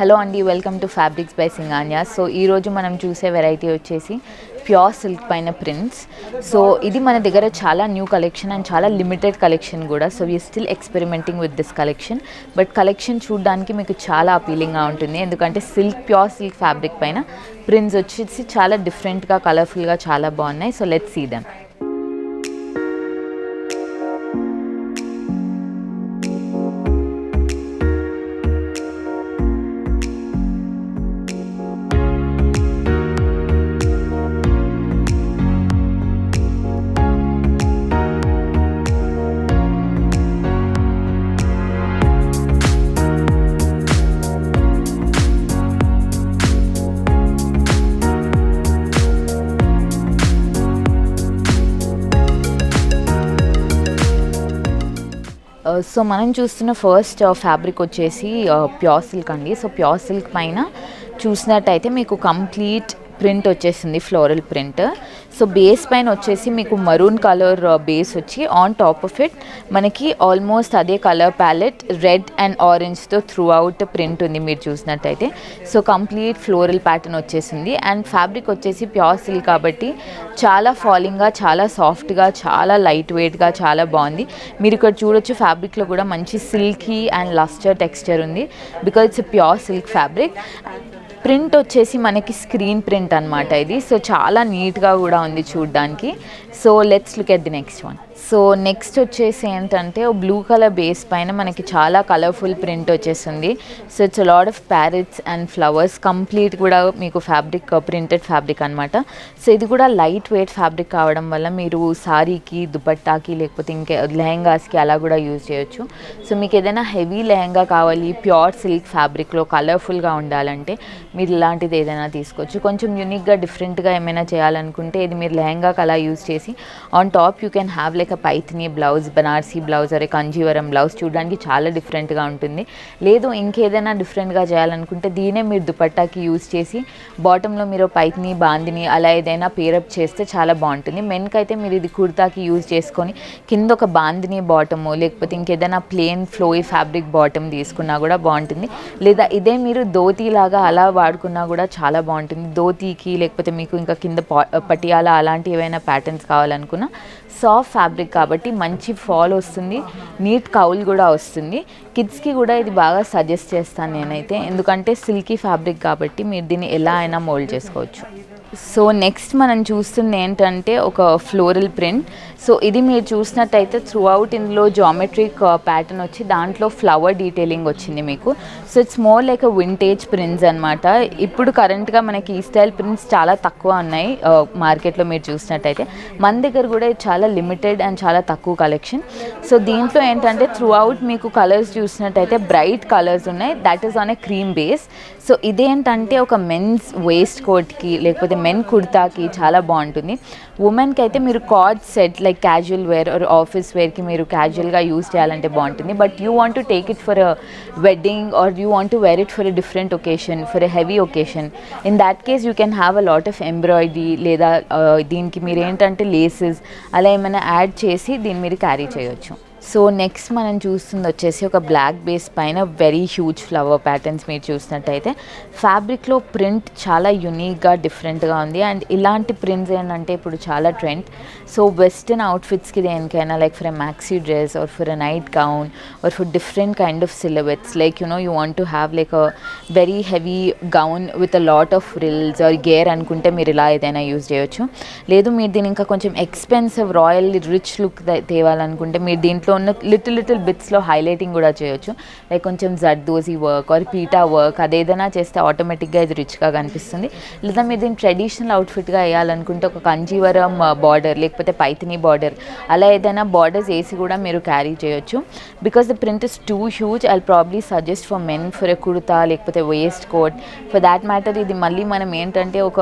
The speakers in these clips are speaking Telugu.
హలో అండి, welcome to fabrics by Singhania. So ఈరోజు మనం చూసే వెరైటీ వచ్చేసి ప్యూర్ సిల్క్ పైన ప్రింట్స్. సో ఇది మన దగ్గర చాలా న్యూ కలెక్షన్ అండ్ చాలా లిమిటెడ్ కలెక్షన్ కూడా. So we still experimenting with this collection. But collection చూడడానికి మీకు చాలా అపీలింగ్గా ఉంటుంది, ఎందుకంటే ప్యూర్ సిల్క్ ఫ్యాబ్రిక్ పైన ప్రింట్స్ వచ్చేసి చాలా డిఫరెంట్గా కలర్ఫుల్గా చాలా బాగున్నాయి. So let's see them. So మనం చూస్తున్న ఫస్ట్ ఫ్యాబ్రిక్ వచ్చేసి ప్యూర్ సిల్క్ అండి. సో ప్యూర్ సిల్క్ పైన చూసినట్టయితే మీకు కంప్లీట్ ప్రింట్ వచ్చేసింది, ఫ్లోరల్ ప్రింట్. సో బేస్ పైన వచ్చేసి మీకు మరూన్ కలర్ బేస్ వచ్చి ఆన్ టాప్ ఆఫ్ ఇట్ మనకి ఆల్మోస్ట్ అదే కలర్ ప్యాలెట్ రెడ్ అండ్ ఆరెంజ్తో త్రూ అవుట్ ప్రింట్ ఉంది మీరు చూసినట్టయితే. సో కంప్లీట్ ఫ్లోరల్ ప్యాటర్న్ వచ్చేసింది. అండ్ ఫ్యాబ్రిక్ వచ్చేసి ప్యూర్ సిల్క్ కాబట్టి చాలా ఫాలింగ్గా, చాలా సాఫ్ట్గా, చాలా లైట్ వెయిట్గా చాలా బాగుంది. మీరు ఇక్కడ చూడొచ్చు ఫ్యాబ్రిక్లో కూడా మంచి సిల్కీ అండ్ లస్టర్ టెక్స్చర్ ఉంది, because it's pure silk fabric. Print వచ్చేసి మనకి స్క్రీన్ ప్రింట్ అనమాట ఇది. సో చాలా నీట్గా కూడా ఉంది చూడడానికి. So let's look at the next one. So next వచ్చేసి ఏంటంటే బ్లూ కలర్ బేస్ పైన మనకి చాలా కలర్ఫుల్ ప్రింట్ వచ్చేసింది. So it's lot of parrots and flowers, complete కూడా మీకు ఫ్యాబ్రిక్ ప్రింటెడ్ ఫ్యాబ్రిక్ అనమాట. సో ఇది కూడా లైట్ వెయిట్ ఫ్యాబ్రిక్ కావడం వల్ల మీరు సారీకి, దుపట్టాకి, లేకపోతే ఇంకా లెహెంగాస్కి అలా కూడా యూజ్ చేయొచ్చు. సో మీకు ఏదైనా హెవీ లెహెంగా కావాలి ప్యూర్ సిల్క్ ఫ్యాబ్రిక్లో కలర్ఫుల్గా ఉండాలంటే మీరు ఇలాంటిది ఏదైనా తీసుకోవచ్చు. కొంచెం యూనిక్గా డిఫరెంట్గా ఏమైనా చేయాలనుకుంటే ఇది మీరు లెహెంగాకి అలా యూజ్ చేసి on top you can have like Paithani blouse, Banarasi blouse అరే కంజీవరం బ్లౌజ్, చూడడానికి చాలా డిఫరెంట్గా ఉంటుంది. లేదు ఇంకేదైనా డిఫరెంట్గా చేయాలనుకుంటే దీనే మీరు దుపట్టాకి యూజ్ చేసి బాటంలో మీరు పైథినీ, బాందిని అలా ఏదైనా పేరప్ చేస్తే చాలా బాగుంటుంది. మెన్కి అయితే మీరు ఇది కుర్తాకి యూజ్ చేసుకొని కింద ఒక బాందిని బాటము, లేకపోతే ఇంకేదైనా ప్లెయిన్ ఫ్లోయి ఫ్యాబ్రిక్ బాటమ్ తీసుకున్నా కూడా బాగుంటుంది. లేదా ఇదే మీరు ధోతీ లాగా అలా వాడుకున్నా కూడా చాలా బాగుంటుంది. ధోతీకి లేకపోతే మీకు ఇంకా కింద పటియాలా అలాంటి ఏవైనా ప్యాటర్న్స్ కావాలనుకున్నా సాఫ్ట్ ఫ్యాబ్రిక్ కాబట్టి మంచి ఫాల్ వస్తుంది, నీట్ కౌల్ కూడా వస్తుంది. కిడ్స్కి కూడా ఇది బాగా సజెస్ట్ చేస్తాను నేనైతే, ఎందుకంటే సిల్కీ ఫ్యాబ్రిక్ కాబట్టి మీరు దీన్ని ఎలా అయినా మోల్డ్ చేసుకోవచ్చు. సో నెక్స్ట్ మనం చూస్తుంది ఏంటంటే ఒక ఫ్లోరల్ ప్రింట్. సో ఇది మీరు చూసినట్టయితే త్రూ అవుట్ ఇందులో జామెట్రిక్ ప్యాటర్న్ వచ్చి దాంట్లో ఫ్లవర్ డీటెయిలింగ్ వచ్చింది మీకు. So it's more like vintage prints అనమాట. ఇప్పుడు కరెంట్గా మనకి ఈ స్టైల్ ప్రింట్స్ చాలా తక్కువ ఉన్నాయి మార్కెట్లో మీరు చూసినట్టయితే. మన దగ్గర కూడా చాలా లిమిటెడ్ అండ్ చాలా తక్కువ కలెక్షన్. సో దీంట్లో ఏంటంటే త్రూ అవుట్ మీకు కలర్స్ చూసినట్టయితే బ్రైట్ కలర్స్ ఉన్నాయి, that is on a cream base. So ఇదేంటంటే ఒక మెన్స్ వేస్ట్ కోట్కి లేకపోతే మెన్ కుర్తాకి చాలా బాగుంటుంది. ఉమెన్కి అయితే మీరు coord set like casual wear or office వేర్కి మీరు క్యాజువల్గా యూజ్ చేయాలంటే బాగుంటుంది. But you want to take it for a wedding or you want to wear it for a different occasion, for a heavy occasion. In that case you can have a lot of embroidery, లేదా దీనికి మీరు ఏంటంటే లేసెస్ అలా ఏమైనా యాడ్ చేసి దీన్ని మీరు క్యారీ చేయొచ్చు. సో నెక్స్ట్ మనం చూస్తుంది వచ్చేసి ఒక బ్లాక్ బేస్ పైన వెరీ హ్యూజ్ ఫ్లవర్ ప్యాటర్న్స్ మీరు చూసినట్టయితే. ఫ్యాబ్రిక్లో ప్రింట్ చాలా యునీక్గా డిఫరెంట్గా ఉంది. అండ్ ఇలాంటి ప్రింట్స్ ఏంటంటే ఇప్పుడు చాలా ట్రెండ్. సో వెస్టర్న్ అవుట్ఫిట్స్కి దేనికైనా like for a maxi dress or for a night gown or for different kind of silhouettes, like you want to have like a very heavy gown with a lot of frills or gear అనుకుంటే మీరు ఇలా ఏదైనా యూజ్ చేయొచ్చు. లేదు మీరు దీని ఇంకా కొంచెం ఎక్స్పెన్సివ్ రాయల్ రిచ్ లుక్ తేవాలనుకుంటే మీరు దీంట్లో ఉన్న లిటిల్ బిట్స్లో హైలైటింగ్ కూడా చేయొచ్చు. లైక్ కొంచెం zardozi work or pitta work అదేదైనా చేస్తే ఆటోమేటిక్గా ఇది రిచ్గా కనిపిస్తుంది. లేదా మీరు దీన్ని ట్రెడిషనల్ అవుట్ఫిట్గా వేయాలనుకుంటే ఒక కంజీవరం బార్డర్ లేకపోతే పైథినీ బార్డర్ అలా ఏదైనా బార్డర్స్ వేసి కూడా మీరు క్యారీ చేయొచ్చు. Because the print is too huge, I probably suggest for men for a kurta లేకపోతే waistcoat. For that matter ఇది మళ్ళీ మనం ఏంటంటే ఒక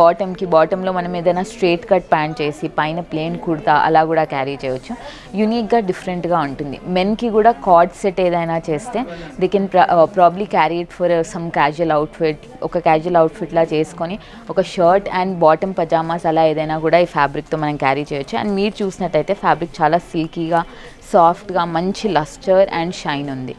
బాటంలో మనం ఏదైనా స్ట్రేట్ కట్ ప్యాంట్ చేసి పైన ప్లెయిన్ కుర్తా అలా కూడా క్యారీ చేయొచ్చు. యూనిక్గా డిఫరెంట్గా ఉంటుంది. మెన్కి కూడా కార్డ్ సెట్ ఏదైనా చేస్తే they can probably carry it for some casual outfit. ఒక క్యాజువల్ అవుట్ఫిట్లా చేసుకొని ఒక షర్ట్ అండ్ బాటమ్ పజామాస్ అలా ఏదైనా కూడా ఈ ఫ్యాబ్రిక్తో మనం క్యారీ చేయొచ్చు. అండ్ మీరు చూసినట్టయితే ఫ్యాబ్రిక్ చాలా సిల్కీగా, సాఫ్ట్గా, మంచి లస్టర్ అండ్ షైన్ ఉంది.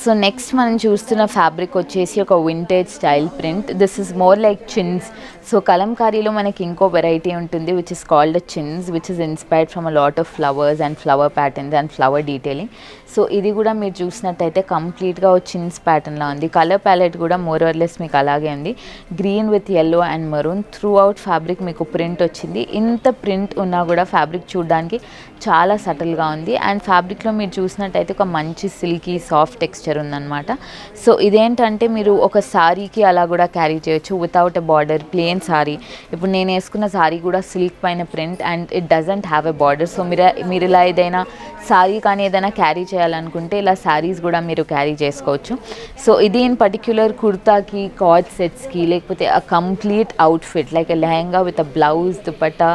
సో నెక్స్ట్ మనం చూస్తున్న ఫ్యాబ్రిక్ వచ్చేసి ఒక vintage style print. This is more like chintz. So కలంకారీలో మనకి ఇంకో వెరైటీ ఉంటుంది which is called chintz, which is inspired from a lot of flowers and flower patterns and flower detailing. So ఇది కూడా మీరు చూసినట్టయితే కంప్లీట్గా చిన్స్ ప్యాటర్న్లా ఉంది. కలర్ ప్యాలెట్ కూడా మోర్ ఆర్ లెస్ మీకు అలాగే ఉంది. Green with yellow and maroon through out fabric మీకు ప్రింట్ వచ్చింది. ఇంత ప్రింట్ ఉన్నా కూడా ఫ్యాబ్రిక్ చూడడానికి చాలా సటిల్గా ఉంది. అండ్ ఫ్యాబ్రిక్లో మీరు చూసినట్టయితే ఒక మంచి సిల్కీ సాఫ్ట్ టెక్స్చర్ ఉందన్నమాట. సో ఇదేంటంటే మీరు ఒక సారీకి అలా కూడా క్యారీ చేయొచ్చు without a border, plain sorry. ఇప్పుడు నేను వేసుకున్న సారీ కూడా సిల్క్ పైన print and it doesn't have a border. So మీరు ఇలా ఏదైనా సారీ కానీ ఏదైనా క్యారీ చేయాలనుకుంటే ఇలా శారీస్ కూడా మీరు క్యారీ చేసుకోవచ్చు. సో ఇది ఇన్ పర్టిక్యులర్ కుర్తాకి, కార్డ్ సెట్స్కి, లేకపోతే a complete outfit like a lehenga with a blouse, dupatta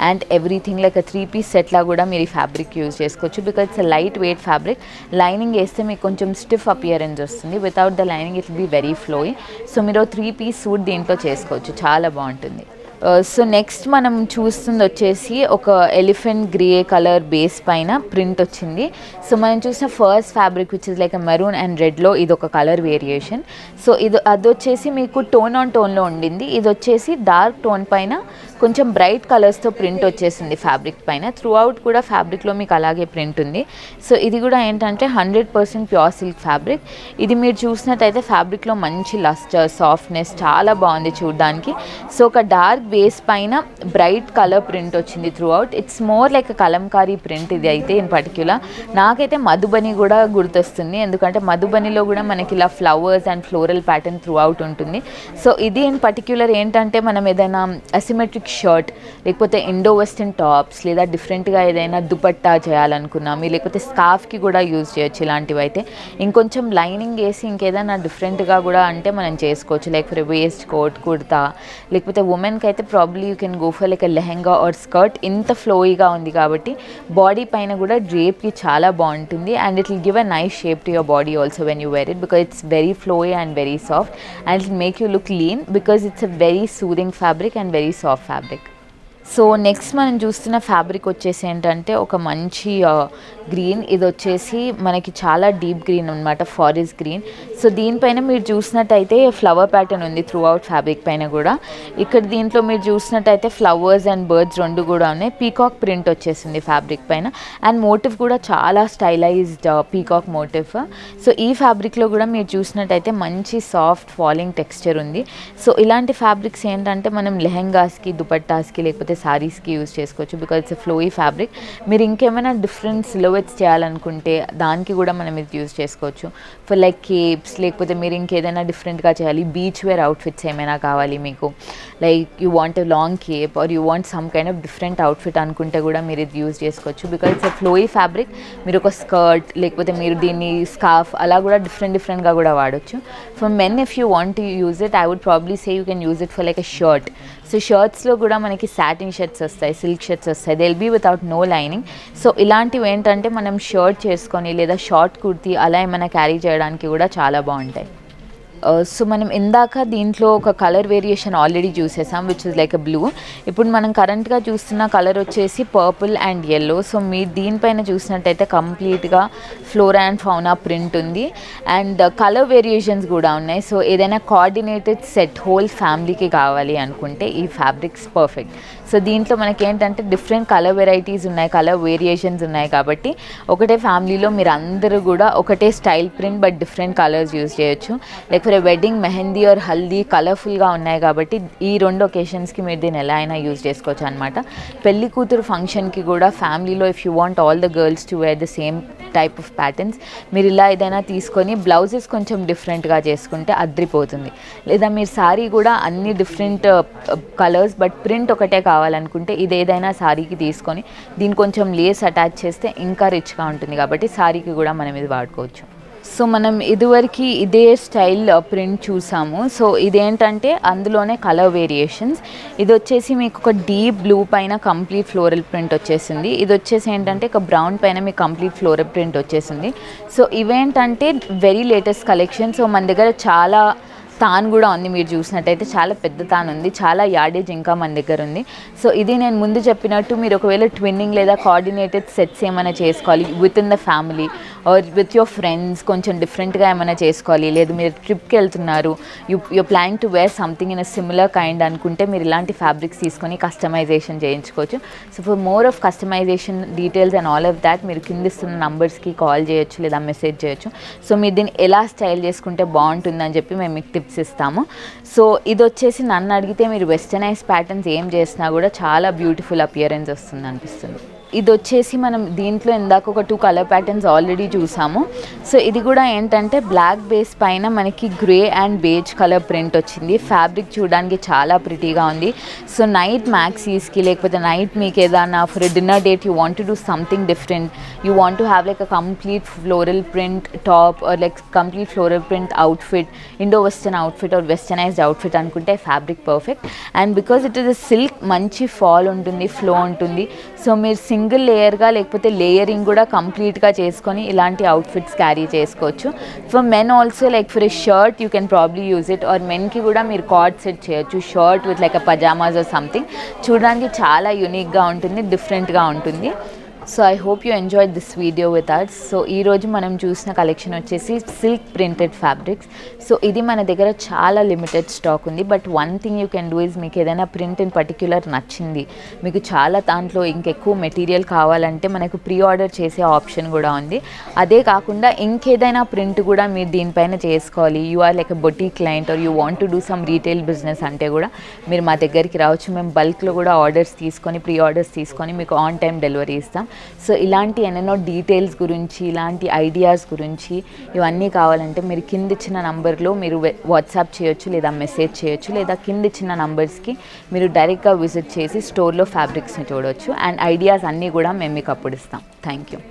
and everything like a 3-piece సెట్లా కూడా మీరు ఈ ఫ్యాబ్రిక్ యూజ్ చేసుకోవచ్చు. Because it's light weight fabric. Lining వేస్తే మీకు కొంచెం స్టిఫ్ అపియరెన్స్ వస్తుంది. Without the lining it will be very flowy. So మీరు 3-piece సూట్ దీంట్లో చేసుకోవచ్చు, చాలా బాగుంటుంది. సో నెక్స్ట్ మనం చూస్తుంది వచ్చేసి ఒక ఎలిఫెంట్ గ్రే కలర్ బేస్ పైన ప్రింట్ వచ్చింది. సో మనం చూసిన first fabric which is like maroon and రెడ్లో ఇది ఒక కలర్ వేరియేషన్. సో అది వచ్చేసి మీకు టోన్ ఆన్ టోన్లో ఉండింది. ఇది వచ్చేసి డార్క్ టోన్ పైన కొంచెం బ్రైట్ కలర్స్తో ప్రింట్ వచ్చేసింది ఫ్యాబ్రిక్ పైన. త్రూ అవుట్ కూడా ఫ్యాబ్రిక్లో మీకు అలాగే ప్రింట్ ఉంది. సో ఇది కూడా ఏంటంటే 100% ప్యూర్ సిల్క్ ఫ్యాబ్రిక్. ఇది మీరు చూసినట్టయితే ఫ్యాబ్రిక్లో మంచి లస్టర్, సాఫ్ట్నెస్ చాలా బాగుంది చూడడానికి. సో ఒక డార్క్ బేస్ పైన బ్రైట్ కలర్ ప్రింట్ వచ్చింది through out. It's more like Kalamkari print ఇది అయితే ఇన్ పర్టిక్యులర్. నాకైతే మధుబని కూడా గుర్తొస్తుంది, ఎందుకంటే మధుబనిలో కూడా మనకి ఇలా flowers and floral pattern through out ఉంటుంది. సో ఇది ఇన్ పర్టిక్యులర్ ఏంటంటే మనం ఏదైనా అసిమెట్రిక్ షర్ట్ లేకపోతే ఇండో వెస్టర్న్ టాప్స్ లేదా డిఫరెంట్గా ఏదైనా దుపట్టా చేయాలనుకున్నాము, లేకపోతే స్కార్ఫ్కి కూడా యూజ్ చేయొచ్చు. ఇలాంటివి అయితే ఇంకొంచెం లైనింగ్ వేసి ఇంకేదైనా డిఫరెంట్గా కూడా అంటే మనం చేసుకోవచ్చు. Like for waist coat, kurta, లేకపోతే ఉమెన్కి అయితే probably you can go for like a lehenga or skirt. ఇంత ఫ్లోయిగా ఉంది కాబట్టి బాడీ పైన కూడా డ్రేప్కి చాలా బాగుంటుంది. And it will give a nice shape to your body also when you wear it, because it's very flowy and very soft and it will make you look lean because it's a very soothing fabric and very soft fabric. So next మనం చూస్తున్న ఫ్యాబ్రిక్ వచ్చేసి ఏంటంటే ఒక మంచి గ్రీన్. ఇది వచ్చేసి మనకి చాలా డీప్ గ్రీన్ అనమాట, ఫారెస్ట్ గ్రీన్. సో దీనిపైన మీరు చూసినట్టయితే ఫ్లవర్ ప్యాటర్న్ ఉంది త్రూ అవుట్ ఫ్యాబ్రిక్ పైన కూడా. ఇక్కడ దీంట్లో మీరు చూసినట్టయితే ఫ్లవర్స్ అండ్ బర్డ్స్ రెండు కూడా ఉన్నాయి. పీకాక్ ప్రింట్ వచ్చేసింది ఫ్యాబ్రిక్ పైన అండ్ మోటివ్ కూడా చాలా స్టైలైజ్డ్ పీకాక్ మోటివ్. సో ఈ ఫ్యాబ్రిక్లో కూడా మీరు చూసినట్టయితే మంచి సాఫ్ట్ ఫాలింగ్ టెక్స్చర్ ఉంది. సో ఇలాంటి ఫ్యాబ్రిక్స్ ఏంటంటే మనం లెహెంగాస్కి, దుపట్టాస్కి లేకపోతే సారీస్కి యూజ్ చేసుకోవచ్చు బికాజ్ ఇట్స్ ఫ్లోయీ ఫ్యాబ్రిక్. మీరు ఇంకేమైనా డిఫరెంట్ సిలోవెట్స్ చేయాలనుకుంటే దానికి కూడా మనం ఇది యూజ్ చేసుకోవచ్చు. ఫర్ లైక్ కేప్స్, లేకపోతే మీరు ఇంకేదైనా డిఫరెంట్గా చేయాలి, బీచ్ వేర్ అవుట్ఫిట్స్ ఏమైనా కావాలి మీకు, like you want a long cape or you want some kind of different outfit అనుకుంటే కూడా మీరు ఇది యూజ్ చేసుకోవచ్చు because it's a flowy fabric. మీరు ఒక స్కర్ట్ లేకపోతే మీరు దీన్ని స్కార్ఫ్ అలా కూడా డిఫరెంట్గా కూడా వాడచ్చు. For men if you want to use it I would probably say you can use it for like a shirt. సో షర్ట్స్లో కూడా మనకి సాటిన్ షర్ట్స్ వస్తాయి, సిల్క్ షర్ట్స్ వస్తాయి, they will be without no lining. So ఇలాంటివి ఏంటంటే మనం షర్ట్ చేసుకొని లేదా షార్ట్ కుర్తీ అలా ఏమైనా క్యారీ చేయడానికి కూడా చాలా బాగుంటాయి. సో మనం ఇందాక దీంట్లో ఒక కలర్ వేరియేషన్ ఆల్రెడీ చూసేసాం which is like a blue. ఇప్పుడు మనం కరెంట్గా చూస్తున్న కలర్ వచ్చేసి పర్పుల్ అండ్ yellow. సో మీరు దీనిపైన చూసినట్టయితే కంప్లీట్గా ఫ్లోరా అండ్ ఫౌనా ప్రింట్ ఉంది అండ్ కలర్ వేరియేషన్స్ కూడా ఉన్నాయి. సో ఏదైనా కోఆర్డినేటెడ్ సెట్ హోల్ ఫ్యామిలీకి కావాలి అనుకుంటే ఈ ఫ్యాబ్రిక్స్ పర్ఫెక్ట్. సో దీంట్లో మనకి ఏంటంటే డిఫరెంట్ కలర్ వెరైటీస్ ఉన్నాయి, కలర్ వేరియేషన్స్ ఉన్నాయి కాబట్టి ఒకటే ఫ్యామిలీలో మీరు అందరూ కూడా ఒకటే style print but different colours use చేయొచ్చు. Like for wedding, mehndi or haldi కలర్ఫుల్గా ఉన్నాయి కాబట్టి ఈ రెండు ఒకేషన్స్కి మీరు దీన్ని ఎలా అయినా యూజ్ చేసుకోవచ్చు అనమాట. పెళ్లి కూతురు ఫంక్షన్కి కూడా ఫ్యామిలీలో if you want all the girls to wear the same type of patterns మీరు ఇలా ఏదైనా తీసుకొని బ్లౌజెస్ కొంచెం డిఫరెంట్గా చేసుకుంటే అద్రిపోతుంది. లేదా మీరు శారీ కూడా అన్ని డిఫరెంట్ కలర్స్ బట్ ప్రింట్ ఒకటే కావాలనుకుంటే ఇది ఏదైనా శారీకి తీసుకొని దీన్ని కొంచెం లేస్ అటాచ్ చేస్తే ఇంకా రిచ్గా ఉంటుంది కాబట్టి శారీకి కూడా మనం ఇది వాడుకోవచ్చు. సో మనం ఇదివరకు ఇదే స్టైల్ ప్రింట్ చూసాము. సో ఇదేంటంటే అందులోనే కలర్ వేరియేషన్స్. ఇది వచ్చేసి మీకు ఒక డీప్ బ్లూ పైన కంప్లీట్ ఫ్లోరల్ ప్రింట్ వచ్చేసింది. ఇది వచ్చేసి ఏంటంటే ఒక బ్రౌన్ పైన మీకు కంప్లీట్ ఫ్లోరల్ ప్రింట్ వచ్చేసింది. సో ఇవేంటంటే వెరీ లేటెస్ట్ కలెక్షన్. సో మన దగ్గర చాలా తాన్ కూడా ఉంది, మీరు చూసినట్టయితే చాలా పెద్ద తాన్ ఉంది, చాలా యార్డేజ్ ఇంకా మన దగ్గర ఉంది. సో ఇది నేను ముందు చెప్పినట్టు మీరు ఒకవేళ ట్విన్నింగ్ లేదా కోఆర్డినేటెడ్ సెట్స్ ఏమైనా చేసుకోవాలి with in the family or with your friends, కొంచెం డిఫరెంట్గా ఏమైనా చేసుకోవాలి, లేదు మీరు ట్రిప్కి వెళ్తున్నారు, you planning to wear something in a similar kind అనుకుంటే మీరు ఇలాంటి ఫ్యాబ్రిక్స్ తీసుకొని కస్టమైజేషన్ చేయించుకోవచ్చు. So for more of customization details and all of that మీరు కింద ఇస్తున్న నంబర్స్కి కాల్ చేయొచ్చు లేదా మెసేజ్ చేయొచ్చు. సో మీరు దీన్ని ఎలా స్టైల్ చేసుకుంటే బాగుంటుందని చెప్పి మేము మీకు టిప్స్ ఇస్తాము. సో ఇది వచ్చేసి నన్ను అడిగితే మీరు వెస్టర్నైజ్ ప్యాటర్న్స్ ఏం చేసినా కూడా చాలా బ్యూటిఫుల్ అపియరెన్స్ వస్తుంది అనిపిస్తుంది. ఇది వచ్చేసి మనం దీంట్లో ఇందాక ఒక 2 కలర్ ప్యాటర్న్స్ ఆల్రెడీ చూసాము. సో ఇది కూడా ఏంటంటే బ్లాక్ బేస్ పైన మనకి grey and beige colour print వచ్చింది. ఫ్యాబ్రిక్ చూడడానికి చాలా ప్రిటీగా ఉంది. సో నైట్ మ్యాక్సీస్కి లేకపోతే నైట్ మీకు ఏదైనా for dinner date you want to do something different, you want to have like a complete floral print top or like complete floral print outfit, Indo western outfit or westernised outfit అనుకుంటే fabric perfect. And because it is silk మంచి ఫాల్ ఉంటుంది, ఫ్లో ఉంటుంది. సో మీరు సింగిల్ లేయర్గా లేకపోతే లేయరింగ్ కూడా కంప్లీట్గా చేసుకొని ఇలాంటి అవుట్ఫిట్స్ క్యారీ చేసుకోవచ్చు. For men also like for a shirt you can probably use it, or మెన్కి కూడా మీరు కార్డ్ సెట్ చేయొచ్చు, shirt with like a pyjamas or something. చూడడానికి చాలా యూనిక్గా ఉంటుంది, డిఫరెంట్గా ఉంటుంది. So I hope you enjoyed this video with us. So ఈరోజు మనం చూసిన కలెక్షన్ వచ్చేసి సిల్క్ ప్రింటెడ్ ఫ్యాబ్రిక్స్. సో ఇది మన దగ్గర చాలా లిమిటెడ్ స్టాక్ ఉంది. But one thing you can do is, మీకు ఏదైనా ప్రింట్ ఇన్ పర్టిక్యులర్ నచ్చింది, మీకు చాలా దాంట్లో ఇంకెక్కువ మెటీరియల్ కావాలంటే మనకు ప్రీ ఆర్డర్ చేసే ఆప్షన్ కూడా ఉంది. అదే కాకుండా ఇంకేదైనా ప్రింట్ కూడా మీరు దీనిపైన చేసుకోవాలి, you are like a boutique client or you want to do some retail business అంటే కూడా మీరు మా దగ్గరికి రావచ్చు. మేము బల్క్లో కూడా ఆర్డర్స్ తీసుకొని ప్రీ ఆర్డర్స్ తీసుకొని మీకు ఆన్ టైం డెలివరీ ఇస్తాం. సో ఇలాంటి ఎన్నెన్నో డీటెయిల్స్ గురించి, ఇలాంటి ఐడియాస్ గురించి ఇవన్నీ కావాలంటే మీరు కింద ఇచ్చిన నంబర్లో మీరు వాట్సాప్ చేయొచ్చు లేదా మెసేజ్ చేయొచ్చు, లేదా కింద ఇచ్చిన నంబర్స్కి మీరు డైరెక్ట్గా విజిట్ చేసి స్టోర్లో ఫ్యాబ్రిక్స్ని చూడవచ్చు. అండ్ ఐడియాస్ అన్నీ కూడా మేము మీకు అప్పుడు ఇస్తాం. Thank you.